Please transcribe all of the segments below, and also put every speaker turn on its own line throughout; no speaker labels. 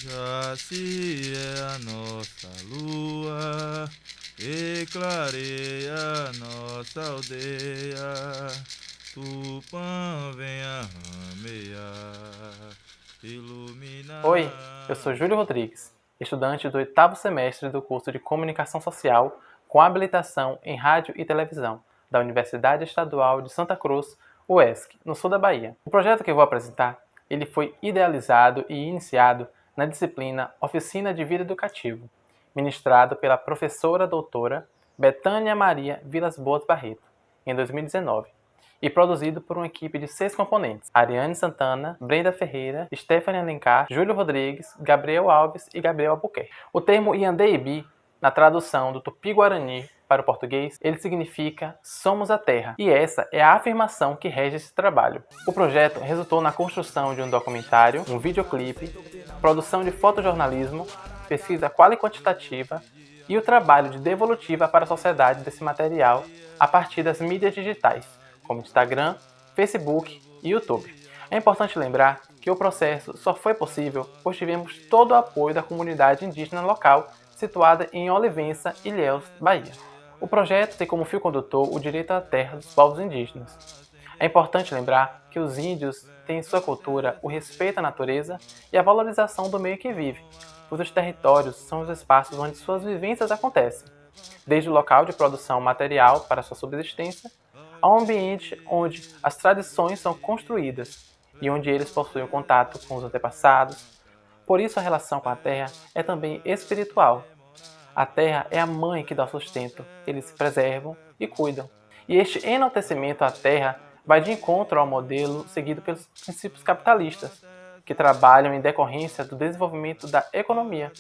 Jaci é a nossa lua, que clareia nossa aldeia. Tupã venha ramear,
Oi, eu
iluminar.
sou Júlio Rodrigues, estudante do 8º semestre do curso de Comunicação Social com habilitação em Rádio e Televisão da Universidade Estadual de Santa Cruz, UESC, no sul da Bahia. O projeto que eu vou apresentar, ele foi idealizado e iniciado na disciplina Oficina de Vida Educativo, ministrado pela professora doutora Betânia Maria Vilas Boas Barreto, em 2019. E produzido por uma equipe de 6 componentes: Ariane Santana, Brenda Ferreira, Stephanie Alencar, Júlio Rodrigues, Gabriel Alves e Gabriel Albuquerque. O termo Iandeibi, na tradução do Tupi-Guarani para o português, ele significa Somos a Terra, e essa é a afirmação que rege esse trabalho. O projeto resultou na construção de um documentário, um videoclipe, produção de fotojornalismo, pesquisa qual e quantitativa e o trabalho de devolutiva para a sociedade desse material a partir das mídias digitais, como Instagram, Facebook e YouTube. É importante lembrar que o processo só foi possível pois tivemos todo o apoio da comunidade indígena local situada em Olivença, Ilhéus, Bahia. O projeto tem como fio condutor o direito à terra dos povos indígenas. É importante lembrar que os índios têm em sua cultura o respeito à natureza e a valorização do meio que vive, pois os territórios são os espaços onde suas vivências acontecem, desde o local de produção material para sua subsistência, ao ambiente onde as tradições são construídas e onde eles possuem contato com os antepassados. Por isso a relação com a terra é também espiritual. A terra é a mãe que dá sustento, eles se preservam e cuidam. E este enaltecimento à terra vai de encontro ao modelo seguido pelos princípios capitalistas, que trabalham em decorrência do desenvolvimento da economia.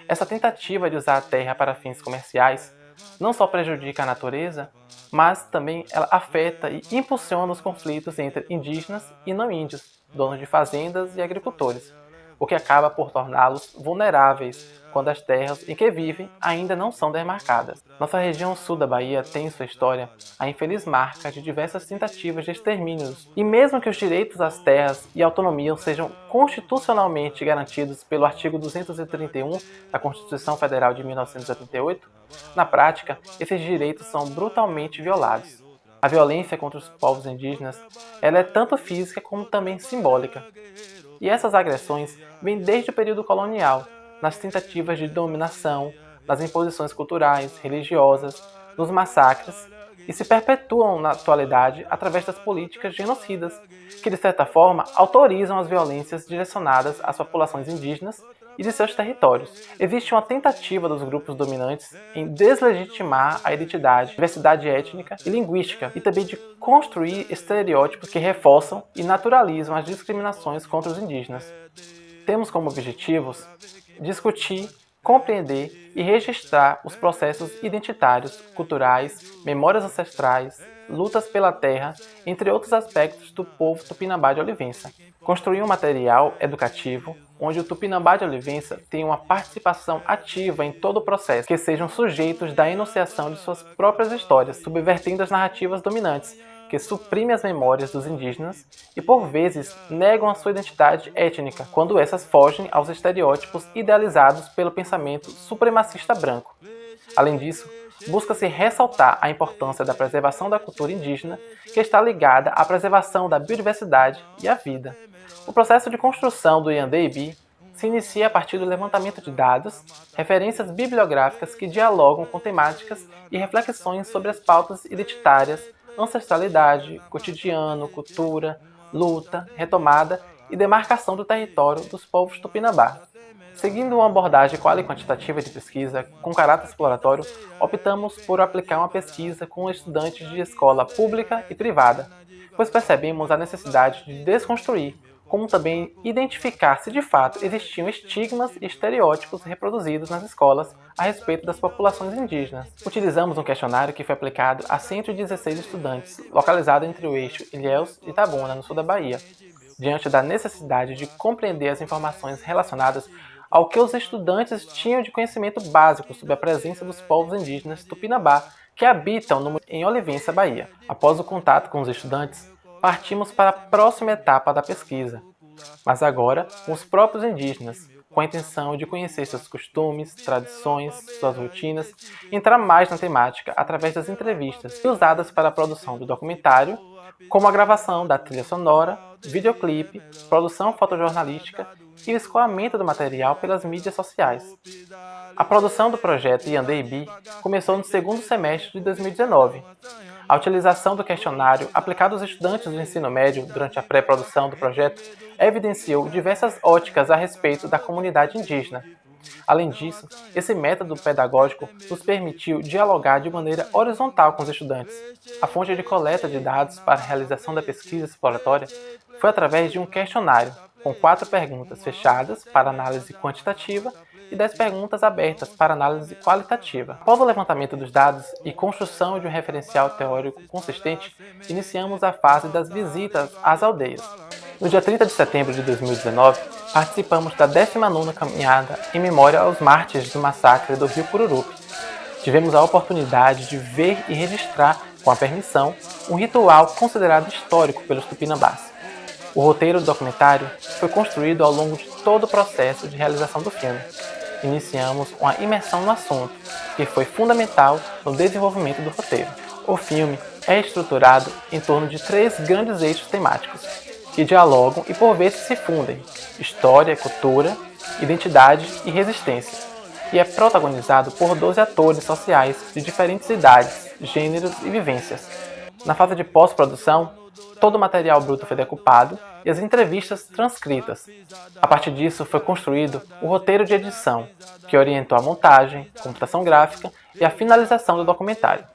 Essa tentativa de usar a terra para fins comerciais não só prejudica a natureza, mas também ela afeta e impulsiona os conflitos entre indígenas e não índios, donos de fazendas e agricultores, o que acaba por torná-los vulneráveis quando as terras em que vivem ainda não são demarcadas. Nossa região sul da Bahia tem em sua história a infeliz marca de diversas tentativas de extermínios, e mesmo que os direitos às terras e autonomia sejam constitucionalmente garantidos pelo artigo 231 da Constituição Federal de 1988, na prática, esses direitos são brutalmente violados. A violência contra os povos indígenas ela é tanto física como também simbólica. E essas agressões vêm desde o período colonial, nas tentativas de dominação, nas imposições culturais, religiosas, nos massacres, e se perpetuam na atualidade através das políticas genocidas, que de certa forma autorizam as violências direcionadas às populações indígenas e de seus territórios. Existe uma tentativa dos grupos dominantes em deslegitimar a identidade, diversidade étnica e linguística, e também de construir estereótipos que reforçam e naturalizam as discriminações contra os indígenas. Temos como objetivos discutir, compreender e registrar os processos identitários, culturais, memórias ancestrais, lutas pela terra, entre outros aspectos do povo tupinambá de Olivença. Construir um material educativo onde o tupinambá de Olivença tenha uma participação ativa em todo o processo, que sejam sujeitos da enunciação de suas próprias histórias, subvertendo as narrativas dominantes, que suprimem as memórias dos indígenas e, por vezes, negam a sua identidade étnica, quando essas fogem aos estereótipos idealizados pelo pensamento supremacista branco. Além disso, busca-se ressaltar a importância da preservação da cultura indígena, que está ligada à preservação da biodiversidade e à vida. O processo de construção do Iandeibi se inicia a partir do levantamento de dados, referências bibliográficas que dialogam com temáticas e reflexões sobre as pautas identitárias, ancestralidade, cotidiano, cultura, luta, retomada e demarcação do território dos povos tupinambá. Seguindo uma abordagem qual e quantitativa de pesquisa com caráter exploratório, optamos por aplicar uma pesquisa com estudantes de escola pública e privada, pois percebemos a necessidade de desconstruir, como também identificar se de fato existiam estigmas e estereótipos reproduzidos nas escolas a respeito das populações indígenas. Utilizamos um questionário que foi aplicado a 116 estudantes, localizado entre o eixo Ilhéus e Itabuna, no sul da Bahia, diante da necessidade de compreender as informações relacionadas ao que os estudantes tinham de conhecimento básico sobre a presença dos povos indígenas tupinambá que habitam em Olivença, Bahia. Após o contato com os estudantes, partimos para a próxima etapa da pesquisa, mas agora com os próprios indígenas, com a intenção de conhecer seus costumes, tradições, suas rotinas e entrar mais na temática através das entrevistas usadas para a produção do documentário, como a gravação da trilha sonora, videoclipe, produção fotojornalística e o escoamento do material pelas mídias sociais. A produção do projeto Yandeibi começou no segundo semestre de 2019. A utilização do questionário aplicado aos estudantes do ensino médio durante a pré-produção do projeto evidenciou diversas óticas a respeito da comunidade indígena. Além disso, esse método pedagógico nos permitiu dialogar de maneira horizontal com os estudantes. A fonte de coleta de dados para a realização da pesquisa exploratória foi através de um questionário, com 4 perguntas fechadas para análise quantitativa e 10 perguntas abertas para análise qualitativa. Após o levantamento dos dados e construção de um referencial teórico consistente, iniciamos a fase das visitas às aldeias. No dia 30 de setembro de 2019, participamos da 19ª caminhada em memória aos mártires do massacre do Rio Pururupi. Tivemos a oportunidade de ver e registrar, com a permissão, um ritual considerado histórico pelos tupinambás. O roteiro do documentário foi construído ao longo de todo o processo de realização do filme. Iniciamos uma imersão no assunto, que foi fundamental no desenvolvimento do roteiro. O filme é estruturado em torno de 3 grandes eixos temáticos, que dialogam e por vezes se fundem: história, cultura, identidade e resistência, e é protagonizado por 12 atores sociais de diferentes idades, gêneros e vivências. Na fase de pós-produção, todo o material bruto foi decupado e as entrevistas transcritas. A partir disso foi construído o roteiro de edição, que orientou a montagem, computação gráfica e a finalização do documentário.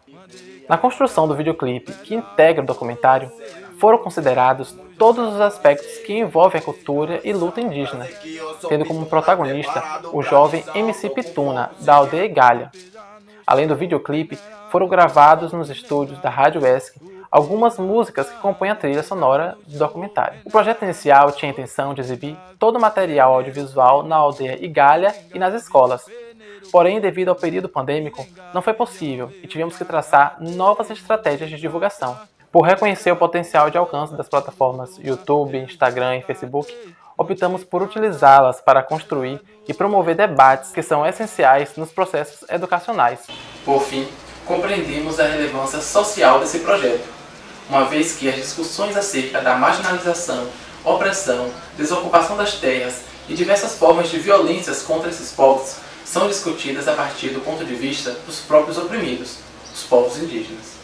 Na construção do videoclipe que integra o documentário, foram considerados todos os aspectos que envolvem a cultura e luta indígena, tendo como protagonista o jovem MC Pituna, da aldeia Igalha. Além do videoclipe, foram gravados nos estúdios da Rádio ESC algumas músicas que compõem a trilha sonora do documentário. O projeto inicial tinha a intenção de exibir todo o material audiovisual na aldeia Igalha e nas escolas. Porém, devido ao período pandêmico, não foi possível e tivemos que traçar novas estratégias de divulgação. Por reconhecer o potencial de alcance das plataformas YouTube, Instagram e Facebook, optamos por utilizá-las para construir e promover debates que são essenciais nos processos educacionais. Por fim, compreendemos a relevância social desse projeto, uma vez que as discussões acerca da marginalização, opressão, desocupação das terras e diversas formas de violências contra esses povos são discutidas a partir do ponto de vista dos próprios oprimidos, os povos indígenas.